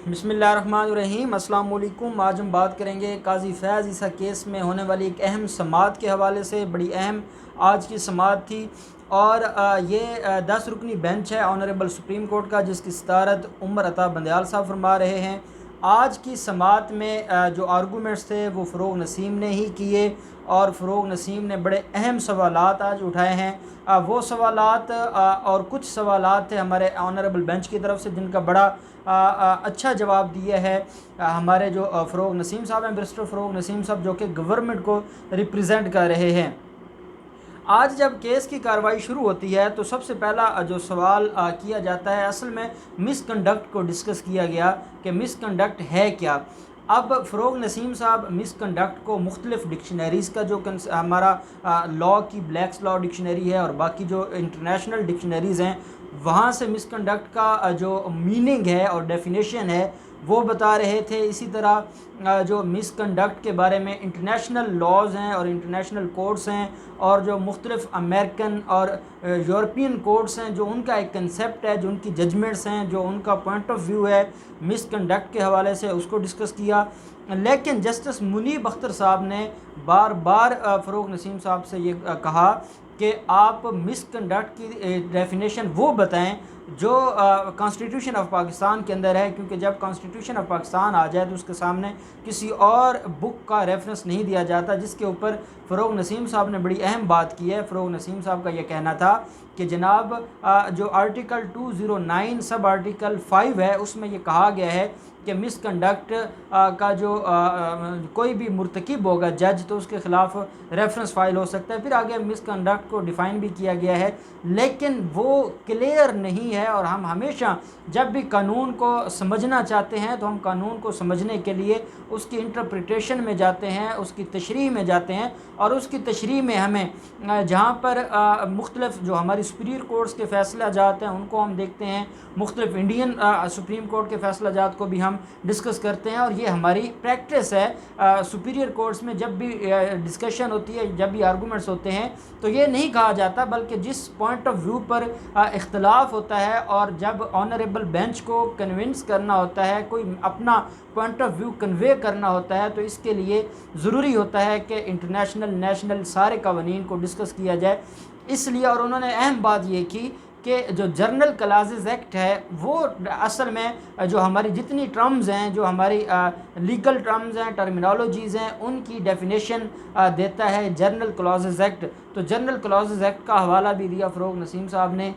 बिस्मिल्लाहिर्रहमानिर्रहीम। अस्सलाम वालेकुम। आज हम बात करेंगे काजी फैज़ ईसा केस में होने वाली एक अहम समाअत के हवाले से। बड़ी अहम आज की समाअत थी और ये 10 रुकनी बेंच है ऑनरेबल सुप्रीम कोर्ट का, जिसकी सदारत उमर अता बंदयाल साहब फरमा रहे हैं। आज की समाअत में जो आर्गूमेंट्स थे वो फ़रोग़ नसीम ने ही किए और फ़रोग़ नसीम ने बड़े अहम सवालात आज उठाए हैं। वो सवालात और कुछ सवालात थे हमारे ऑनरेबल बेंच की तरफ से, जिनका बड़ा अच्छा जवाब दिया है हमारे जो फ़रोग़ नसीम साहब हैं, बैरिस्टर फ़रोग़ नसीम साहब, जो कि गवर्नमेंट को रिप्रेजेंट कर रहे हैं। आज जब केस की कार्रवाई शुरू होती है तो सबसे पहला जो सवाल किया जाता है, असल में मिसकंडक्ट को डिस्कस किया गया कि मिसकंडक्ट है क्या। अब फ़रोग़ नसीम साहब मिसकंडक्ट को मुख्तलिफ़ डिक्शनरीज़ का जो हमारा लॉ की ब्लैक्स लॉ डिक्शनरी है और बाकी जो इंटरनेशनल डिक्शनरीज़ हैं वहाँ से मिसकंडक्ट का जो मीनिंग है और डेफिनेशन है वो बता रहे थे। इसी तरह जो मिसकंडक्ट के बारे में इंटरनेशनल लॉज़ हैं और इंटरनेशनल कोर्ट्स हैं और जो मुख्तलिफ़ अमेरिकन और यूरोपियन कोर्ट्स हैं, जो उनका एक कंसेप्ट है, जो उनकी जजमेंट्स हैं, जो उनका पॉइंट ऑफ व्यू है मिसकंडक्ट के हवाले से, उसको डिस्कस किया। लेकिन जस्टिस मुनीब अख्तर साहब ने बार बार फ़रोग़ नसीम साहब से ये कहा कि आप मिसकंडक्ट की डेफिनेशन वो बताएं जो कॉन्स्टिट्यूशन ऑफ पाकिस्तान के अंदर है, क्योंकि जब कॉन्स्टिट्यूशन ऑफ पाकिस्तान आ जाए तो उसके सामने किसी और बुक का रेफरेंस नहीं दिया जाता। जिसके ऊपर फ़रोग़ नसीम साहब ने बड़ी अहम बात की है। फ़रोग़ नसीम साहब का यह कहना था कि जनाब जो आर्टिकल 209 सब आर्टिकल 5 है उसमें यह कहा गया है कि मिसकंडक्ट का जो कोई भी मुर्तकिब होगा जज, तो उसके ख़िलाफ़ रेफरेंस फ़ाइल हो सकता है। फिर आगे मिसकंडक्ट को डिफ़ाइन भी किया गया है, लेकिन वो क्लियर नहीं है। और हम हमेशा जब भी कानून को समझना चाहते हैं तो हम कानून को समझने के लिए उसकी इंटरप्रिटेशन में जाते हैं, उसकी तशरीह में जाते हैं, और उसकी तशरीह में हमें जहाँ पर मुख्तलिफ़ जो हमारी सुप्रीम कोर्ट्स के फ़ैसला जात हैं उनको हम देखते हैं, मुख्तलिफ़ इंडियन सुप्रीम कोर्ट के फ़ैसला जात को भी हम डिस्कस करते हैं। और ये हमारी प्रैक्टिस है सुपीरियर कोर्ट्स में जब भी डिस्कशन होती है, जब भी आर्गूमेंट्स होते हैं, तो ये नहीं कहा जाता, बल्कि जिस पॉइंट ऑफ व्यू पर इख्तलाफ होता है और जब ऑनरेबल बेंच को कन्विंस करना होता है, कोई अपना पॉइंट ऑफ व्यू कन्वे करना होता है, तो इसके लिए ज़रूरी होता है कि इंटरनेशनल नेशनल सारे कवानीन को डिस्कस किया जाए। इसलिए और उन्होंने अहम बात ये की कि जो जर्नल क्लासेस एक्ट है वो असल में जो हमारी जितनी टर्म्स हैं, जो हमारी लीगल टर्म्स हैं, टर्मिनोलॉजीज़ हैं, उनकी डेफिनेशन देता है जर्नल क्लासेस एक्ट। तो जर्नल क्लासेस एक्ट का हवाला भी दिया फ़रोग़ नसीम साहब ने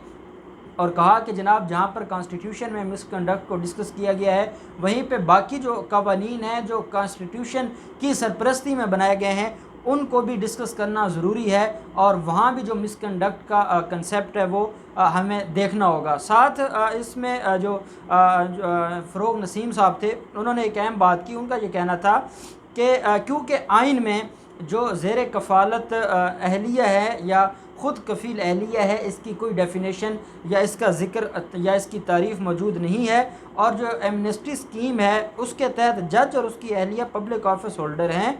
और कहा कि जनाब जहाँ पर कॉन्स्टिट्यूशन में मिसकंडक्ट को डिस्कस किया गया है, वहीं पे बाकी जो कवानीन हैं जो कॉन्स्टिट्यूशन की सरपरस्ती में बनाए गए हैं उनको भी डिस्कस करना ज़रूरी है, और वहाँ भी जो मिसकंडक्ट का कंसेप्ट है वो हमें देखना होगा। साथ इसमें जो फ़रोग़ नसीम साहब थे उन्होंने एक अहम बात की। उनका ये कहना था कि क्योंकि आइन में जो ज़ेर कफ़ालत अहलिया है या ख़ुद कफ़ील अहलिया है, इसकी कोई डेफिनेशन या इसका ज़िक्र या इसकी तारीफ़ मौजूद नहीं है, और जो एमनेस्टी स्कीम है उसके तहत जज और उसकी अहलिया पब्लिक ऑफिस होल्डर हैं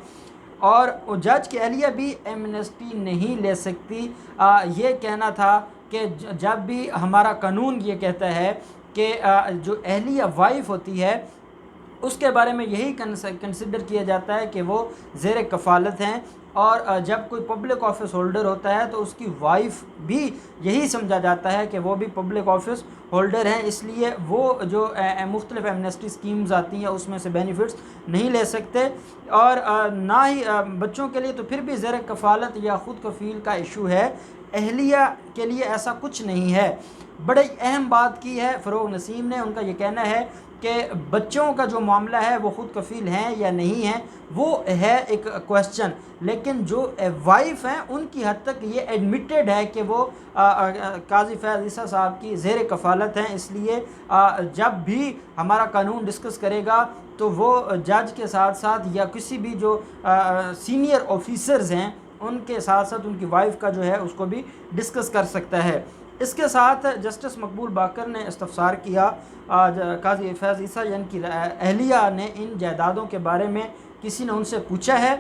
और जज की अहलिया भी एमनेस्टी नहीं ले सकती। ये कहना था कि जब भी हमारा कानून ये कहता है कि जो अहलिया वाइफ होती है उसके बारे में यही कंसिडर किया जाता है कि वो ज़ेर कफ़ालत हैं, और जब कोई पब्लिक ऑफिस होल्डर होता है तो उसकी वाइफ भी यही समझा जाता है कि वो भी पब्लिक ऑफिस होल्डर हैं, इसलिए वो जो मुख्तलिफ़ एमनेस्टी स्कीम्स आती हैं उसमें से बेनिफिट्स नहीं ले सकते। और ना ही बच्चों के लिए तो फिर भी ज़ेर कफ़ालत या ख़ुद कफ़ील का इशू है, अहलिया के लिए ऐसा कुछ नहीं है। बड़ी अहम बात की है फ़रोग़ नसीम ने। उनका ये कहना है कि बच्चों का जो मामला है वो ख़ुद कफ़ील हैं या नहीं हैं वो है एक क्वेश्चन, लेकिन जो वाइफ हैं उनकी हद तक ये एडमिटेड है कि वो काजी फैज़ ईसा साहब की ज़ेर कफ़ालत हैं। इसलिए जब भी हमारा कानून डिस्कस करेगा तो वो जज के साथ साथ या किसी भी जो सीनियर ऑफिसर्स हैं उनके साथ साथ उनकी वाइफ का जो है उसको भी डिस्कस कर सकता है। इसके साथ जस्टिस मकबूल बाकर ने इस्तफ़सार किया काजी फैज़ ईसा यानी कि अहलिया ने इन जायदादों के बारे में किसी ने उनसे पूछा है,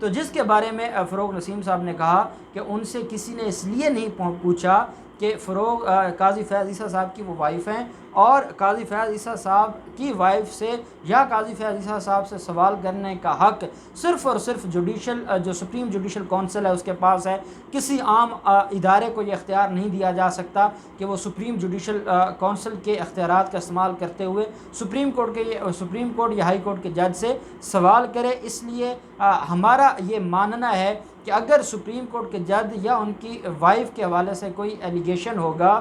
तो जिसके बारे में फ़रोग़ नसीम साहब ने कहा कि उनसे किसी ने इसलिए नहीं पूछा कि फ़रोग काज़ी फैज़ ईसा साहब की वो वाइफ हैं और काज़ी फैज़ ईसा साहब की वाइफ से या काज़ी फैज़ ईसा साहब से सवाल करने का हक़ सिर्फ़ और सिर्फ जुडिशल जो सुप्रीम जुडिशल कौंसिल है उसके पास है। किसी आम इदारे को ये इख्तियार नहीं दिया जा सकता कि वो सुप्रीम जुडिशल कौंसिल के इख्तियारात का इस्तेमाल करते हुए सुप्रीम कोर्ट या हाई कोर्ट के जज से सवाल करे। इसलिए हमारा ये मानना है कि अगर सुप्रीम कोर्ट के जज या उनकी वाइफ के हवाले से कोई एलिगेशन होगा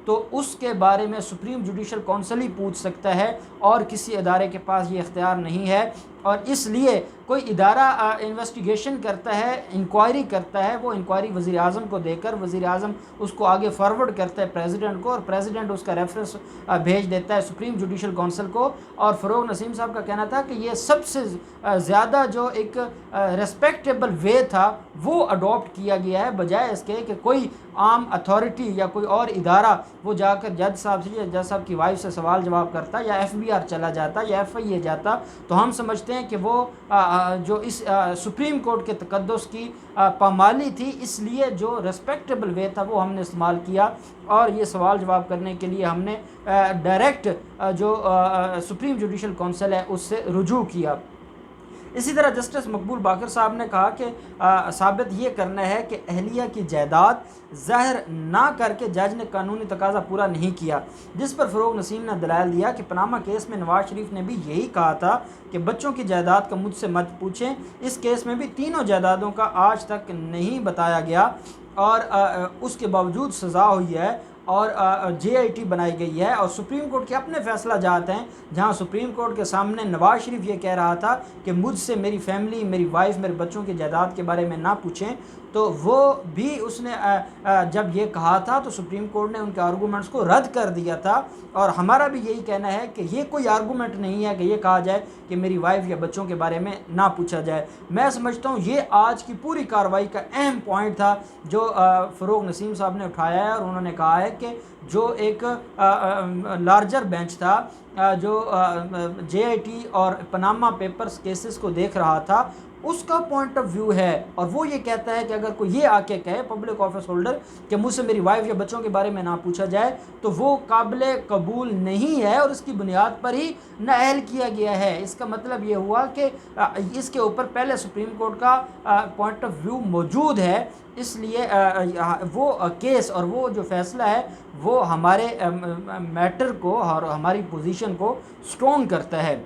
तो उसके बारे में सुप्रीम जुडिशल कौंसिल ही पूछ सकता है और किसी इदारे के पास ये इख्तियार नहीं है। और इसलिए कोई इदारा इन्वेस्टिगेशन करता है, इंक्वायरी करता है, वो इंक्वायरी वज़ीर आज़म को देकर वज़ीर आज़म उसको आगे फॉरवर्ड करता है प्रेसिडेंट को और प्रेसिडेंट उसका रेफरेंस भेज देता है सुप्रीम जुडिशल कौंसिल को। और फ़रोग नसीम साहब का कहना था कि ये सबसे ज़्यादा जो एक रेस्पेक्टेबल वे था वो अडॉप्ट किया गया है, बजाय इसके कि कोई आम अथॉरिटी या कोई और इदारा वो जाकर जज साहब से या जज साहब की वाइफ से सवाल जवाब करता या FBR चला जाता या FIA जाता। तो हम समझते हैं कि वो जो इस सुप्रीम कोर्ट के तकद्दुस की पामाली थी, इसलिए जो रेस्पेक्टेबल वे था वो हमने इस्तेमाल किया और ये सवाल जवाब करने के लिए हमने डायरेक्ट जो सुप्रीम जुडिशल कौंसिल है उससे रुजू किया। इसी तरह जस्टिस मकबूल बाकर साहब ने कहा कि साबित ये करना है कि अहलिया की जायदाद ज़ाहिर ना करके जज ने कानूनी तकाजा पूरा नहीं किया, जिस पर फ़रोग नसीम ने दलाइल दिया कि पनामा केस में नवाज शरीफ ने भी यही कहा था कि बच्चों की जायदाद का मुझसे मत पूछें। इस केस में भी तीनों जायदादों का आज तक नहीं बताया गया और उसके बावजूद सज़ा हुई है और JIT बनाई गई है। और सुप्रीम कोर्ट के अपने फैसला जाते हैं जहां सुप्रीम कोर्ट के सामने नवाज शरीफ ये कह रहा था कि मुझसे मेरी फैमिली, मेरी वाइफ, मेरे बच्चों की जायदाद के बारे में ना पूछें, तो वो भी उसने जब ये कहा था तो सुप्रीम कोर्ट ने उनके आर्गूमेंट्स को रद्द कर दिया था। और हमारा भी यही कहना है कि ये कोई आर्गूमेंट नहीं है कि ये कहा जाए कि मेरी वाइफ या बच्चों के बारे में ना पूछा जाए। मैं समझता हूँ ये आज की पूरी कार्रवाई का अहम पॉइंट था जो फ़रोग नसीम साहब ने उठाया है। और उन्होंने कहा है कि जो एक लार्जर बेंच था जो JIT और पनामा पेपर्स केसेस को देख रहा था, उसका पॉइंट ऑफ व्यू है और वो ये कहता है कि अगर कोई ये आके कहे पब्लिक ऑफिस होल्डर कि मुझसे मेरी वाइफ या बच्चों के बारे में ना पूछा जाए तो वो काबिल कबूल नहीं है और इसकी बुनियाद पर ही नाअहल किया गया है। इसका मतलब ये हुआ कि इसके ऊपर पहले सुप्रीम कोर्ट का पॉइंट ऑफ व्यू मौजूद है, इसलिए वो केस और वो जो फैसला है वो हमारे मैटर को और हमारी पोजीशन को स्ट्रॉन्ग करता है।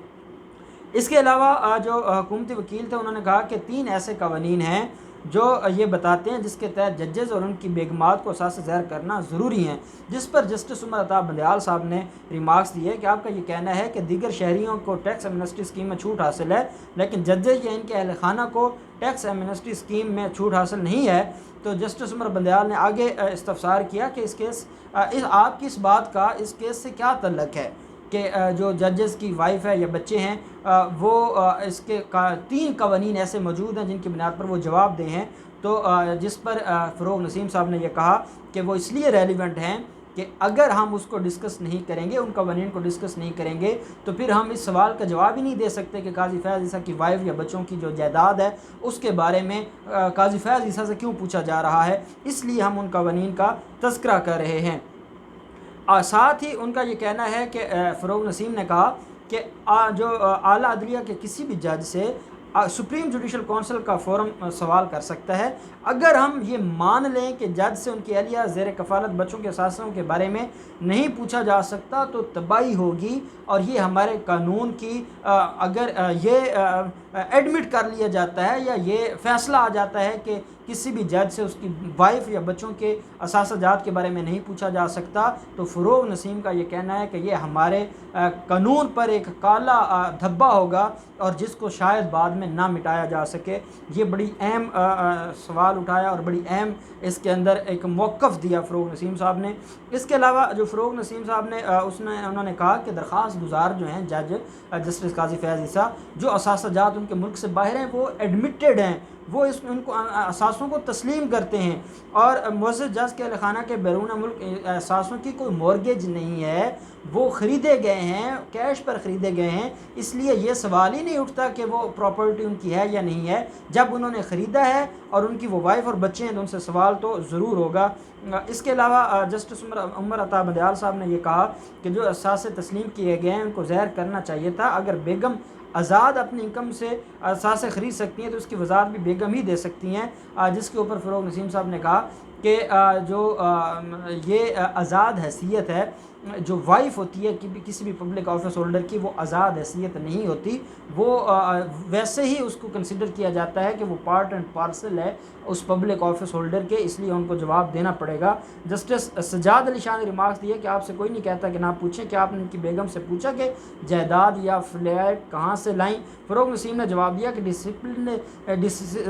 इसके अलावा जो हुकूमती वकील थे उन्होंने कहा कि 3 ऐसे कवानीन हैं जो ये बताते हैं जिसके तहत जजेस और उनकी बेगमात को असास ज़हर करना ज़रूरी हैं, जिस पर जस्टिस उमर अता बंदयाल साहब ने रिमार्क्स दिए कि आपका ये कहना है कि दीगर शहरियों को टैक्स एमनेस्टी स्कीम में छूट हासिल है लेकिन जजेस या इनके अहल खाना को टैक्स एमनेस्टी स्कीम में छूट हासिल नहीं है। तो जस्टिस उमर बंदयाल ने आगे इस्तफसार किया कि आपकी इस बात का इस केस से क्या तल्लक है कि जो जजेस की वाइफ है या बच्चे हैं वो इसके 3 कवानीन ऐसे मौजूद हैं जिनकी बुनियाद पर वो जवाब दें हैं। तो जिस पर फ़रोग नसीम साहब ने यह कहा कि वो इसलिए रेलिवेंट हैं कि अगर हम उसको डिस्कस नहीं करेंगे, उन कवानीन को डिस्कस नहीं करेंगे, तो फिर हम इस सवाल का जवाब ही नहीं दे सकते कि काजी फैज़ ईसा की वाइफ या बच्चों की जो जायदाद है उसके बारे में काजी फैज़ ईसा से क्यों पूछा जा रहा है। इसलिए हम उन कवानीन का तज़किरा कर रहे हैं। साथ ही उनका ये कहना है कि फ़रोग नसीम ने कहा कि जो आला अदलिया के किसी भी जज से सुप्रीम जुडिशल कौंसिल का फ़ोरम सवाल कर सकता है। अगर हम ये मान लें कि जज से उनकी अहलिया ज़ेर कफ़ालत बच्चों के असासों के बारे में नहीं पूछा जा सकता तो तबाही होगी और ये हमारे कानून की अगर ये एडमिट कर लिया जाता है या ये फ़ैसला आ जाता है कि किसी भी जज से उसकी वाइफ या बच्चों के असासजात के बारे में नहीं पूछा जा सकता, तो फ़रोग नसीम का ये कहना है कि ये हमारे कानून पर एक काला धब्बा होगा और जिसको शायद बाद में ना मिटाया जा सके। ये बड़ी अहम सवाल उठाया और बड़ी अहम इसके अंदर एक मौक़िफ़ दिया फ़रोग नसीम साहब ने। इसके अलावा जो फ़रोग नसीम साहब ने उन्होंने कहा कि दरख्वास्त गुजार जो हैं जज जस्टिस काजी फैज़ ईसा, जो असासजात उनके मुल्क से बाहर हैं वो एडमिटेड हैं, वो उनको असासों को तस्लीम करते हैं और मुअज़्ज़ज़ जज के अहल खाना के बैरून मुल्क असासों की कोई मॉर्गेज नहीं है, वो ख़रीदे गए हैं, कैश पर ख़रीदे गए हैं, इसलिए ये सवाल ही नहीं उठता कि वो प्रॉपर्टी उनकी है या नहीं है। जब उन्होंने ख़रीदा है और उनकी वो वाइफ और बच्चे हैं तो उनसे सवाल तो ज़रूर होगा। इसके अलावा जस्टिस उमर अता बंदियाल साहब ने ये कहा कि जो असासे तस्लीम किए गए हैं उनको ज़हर करना चाहिए था। अगर बेगम आज़ाद अपनी इनकम से असासे ख़रीद सकती हैं तो उसकी वजाहत भी बेगम ही दे सकती हैं। जिसके ऊपर फ़रोग़ नसीम साहब ने कहा कि ये आज़ाद हैसियत है, जो वाइफ होती है कि किसी भी पब्लिक ऑफिस होल्डर की, वो आज़ाद हैसियत नहीं होती, वो वैसे ही उसको कंसिडर किया जाता है कि वो पार्ट एंड पार्सल है उस पब्लिक ऑफिस होल्डर के, इसलिए उनको जवाब देना पड़ेगा। जस्टिस सज्जाद अली शाह ने रिमार्क्स दिए कि आपसे कोई नहीं कहता कि ना पूछें कि आपने उनकी बेगम से पूछा कि जायदाद या फ्लैट कहाँ से लाएँ। फ़रोग़ नसीम ने जवाब दिया कि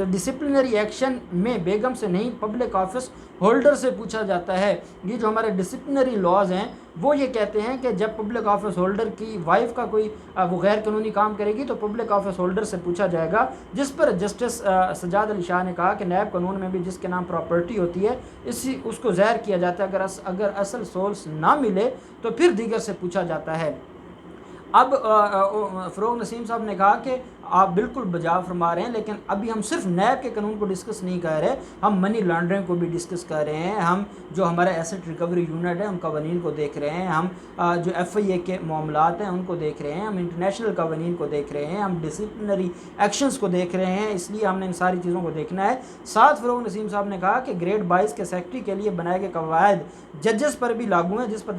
डिसिप्लिनरी एक्शन में बेगम से नहीं पब्लिक ऑफिस होल्डर से पूछा जाता है। ये जो हमारे डिसिप्लिनरी लॉज हैं वो ये कहते हैं कि जब पब्लिक ऑफिस होल्डर की वाइफ का कोई वो गैर कानूनी काम करेगी तो पब्लिक ऑफिस होल्डर से पूछा जाएगा। जिस पर जस्टिस सज्जाद अली शाह ने कहा कि नैब कानून में भी जिसके नाम प्रॉपर्टी होती है इसी उसको ज़हर किया जाता है, अगर असल सोर्स ना मिले तो फिर दीगर से पूछा जाता है। अब फ़रोग़ नसीम साहब ने कहा कि आप बिल्कुल बजा फरमा रहे हैं, लेकिन अभी हम सिर्फ नैब के कानून को डिस्कस नहीं कर रहे, हम मनी लॉन्ड्रिंग को भी डिस्कस कर रहे हैं, हम जो हमारे एसेट रिकवरी यूनिट है उन कवानीन को देख रहे हैं, हम जो FIA के मामलात हैं उनको देख रहे हैं, हम इंटरनेशनल कवानीन को देख रहे हैं, हम डिसिप्लिनरी एक्शंस को देख रहे हैं, इसलिए हमने इन सारी चीज़ों को देखना है। साथ फ़रोग़ नसीम साहब ने कहा कि ग्रेड 22 के सेक्रेटरी के लिए बनाए गए कवायद जजेस पर भी लागू हैं, जिस पर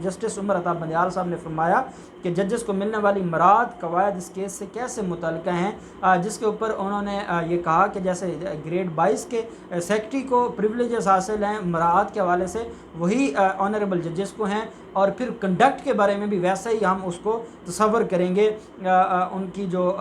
जस्टिस उमर अता बंदियाल साहब ने फरमाया कि जजेस को मिलने वाली मराद कवायद इस केस से कैसे मुतल्लिक़ हैं। जिसके ऊपर उन्होंने ये कहा कि जैसे ग्रेड 22 के सेक्रेटरी को प्रिविलेजेस हासिल हैं मराद के हवाले से, वही ऑनरेबल जजेस को हैं, और फिर कंडक्ट के बारे में भी वैसे ही हम उसको तसव्वुर करेंगे उनकी जो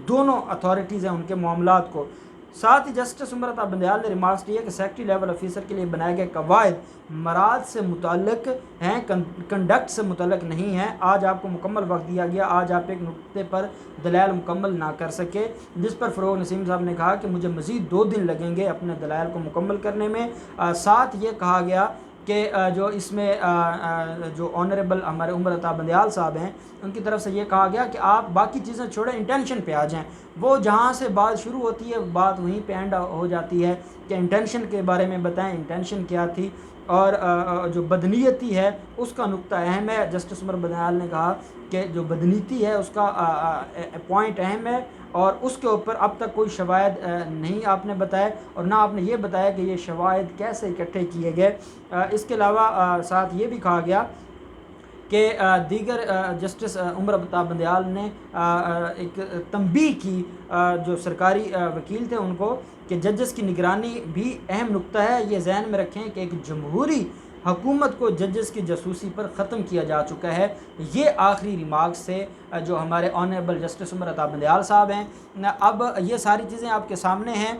दोनों अथॉरिटीज़ हैं उनके मामलात को। साथ ही जस्टिस उमर अता बंदियाल ने रिमार्क्स दिए कि सेक्रेटरी लेवल ऑफिसर के लिए बनाए गए कवायद मराद से मुतल्लिक़ हैं, कंडक्ट से मुतल्लिक़ नहीं हैं। आज आपको मुकम्मल वक्त दिया गया, आज आप एक नुक्ते पर दलाइल मुकम्मल ना कर सके, जिस पर फ़रोग़ नसीम साहब ने कहा कि मुझे मज़ीद 2 दिन लगेंगे अपने दलाइल को मुकम्मल करने में। साथ ये कहा गया कि जो इसमें जो ऑनरेबल हमारे उमर अता बंदियाल साहब हैं उनकी तरफ से ये कहा गया कि आप बाकी चीज़ें छोड़ें, इंटेंशन पे आ जाएं। वो जहाँ से बात शुरू होती है बात वहीं पे एंड हो जाती है कि इंटेंशन के बारे में बताएं, इंटेंशन क्या थी, और जो बदनीयती है उसका नुक्ता अहम है। जस्टिस उमर बंदियाल ने कहा कि जो बदनीयती है उसका पॉइंट अहम है, और उसके ऊपर अब तक कोई शवायद नहीं आपने बताए, और ना आपने ये बताया कि ये शवायद कैसे इकट्ठे किए गए। इसके अलावा साथ ये भी कहा गया कि दीगर जस्टिस उमर अता बंदियाल ने एक तंबीह की जो सरकारी वकील थे उनको कि जजेस की निगरानी भी अहम नुक्ता है। ये जहन में रखें कि एक जमहूरी हुकूमत को जजेस की जासूसी पर ख़त्म किया जा चुका है। ये आखिरी रिमार्क्स से जो हमारे ऑनरेबल जस्टिस उमर अता बंदियाल साहब हैं। अब ये सारी चीज़ें आपके सामने हैं।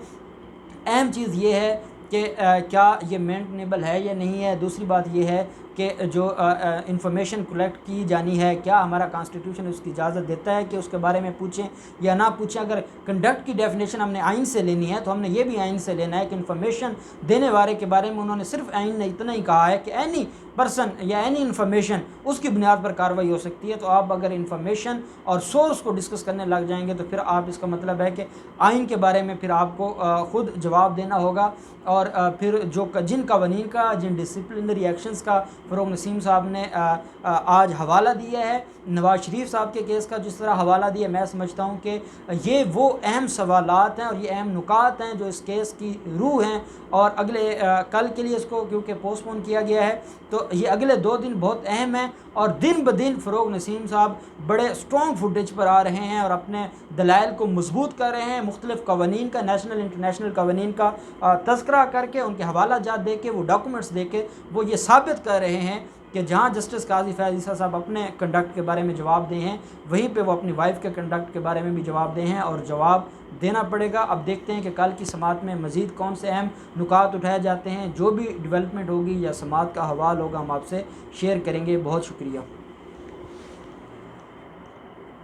अहम चीज़ ये है कि क्या ये मेंटेनेबल है या नहीं है। दूसरी बात ये है कि जो इंफॉर्मेशन कलेक्ट की जानी है, क्या हमारा कॉन्स्टिट्यूशन उसकी इजाज़त देता है कि उसके बारे में पूछें या ना पूछें। अगर कंडक्ट की डेफिनेशन हमने आइन से लेनी है तो हमने ये भी आइन से लेना है कि इंफॉर्मेशन देने वाले के बारे में उन्होंने सिर्फ आइन ने इतना ही कहा है कि एनी पर्सन या एनी इन्फॉर्मेशन उसकी बुनियाद पर कार्रवाई हो सकती है। तो आप अगर इन्फॉर्मेशन और सोर्स को डिस्कस करने लग जाएंगे तो फिर आप इसका मतलब है कि आइन के बारे में फिर आपको ख़ुद जवाब देना होगा। और फिर जो जिन कवानीन का, जिन डिसिप्लिनरी एक्शंस का फ़रोग़ नसीम साहब ने आज हवाला दिया है, नवाज़ शरीफ साहब के केस का जिस तरह हवाला दिया, मैं समझता हूँ कि ये वो अहम सवालात हैं और ये अहम नुकात हैं जो इस केस की रूह हैं। और अगले कल के लिए इसको क्योंकि पोस्टपोन किया गया है तो ये अगले 2 दिन बहुत अहम हैं, और दिन ब दिन फ़रोग़ नसीम साहब बड़े स्ट्रॉन्ग फुटेज पर आ रहे हैं और अपने दलाइल को मजबूत कर रहे हैं। मुख्तलिफ़ कवानीन का, नेशनल इंटरनेशनल कवानीन का तज़किरा करके, उनके हवाला जात दे के, वो डॉक्यूमेंट्स दे के वो ये साबित कर रहे हैं कि जहाँ जस्टिस काजी फैज़ ईसा साहब अपने कंडक्ट के बारे में जवाब दे हैं, वहीं पे वो अपनी वाइफ के कंडक्ट के बारे में भी जवाब दे हैं, और जवाब देना पड़ेगा। अब देखते हैं कि कल की समात में मज़ीद कौन से अहम नुकात उठाए जाते हैं। जो भी डेवलपमेंट होगी या समात का हवाल होगा हम आपसे शेयर करेंगे। बहुत शुक्रिया।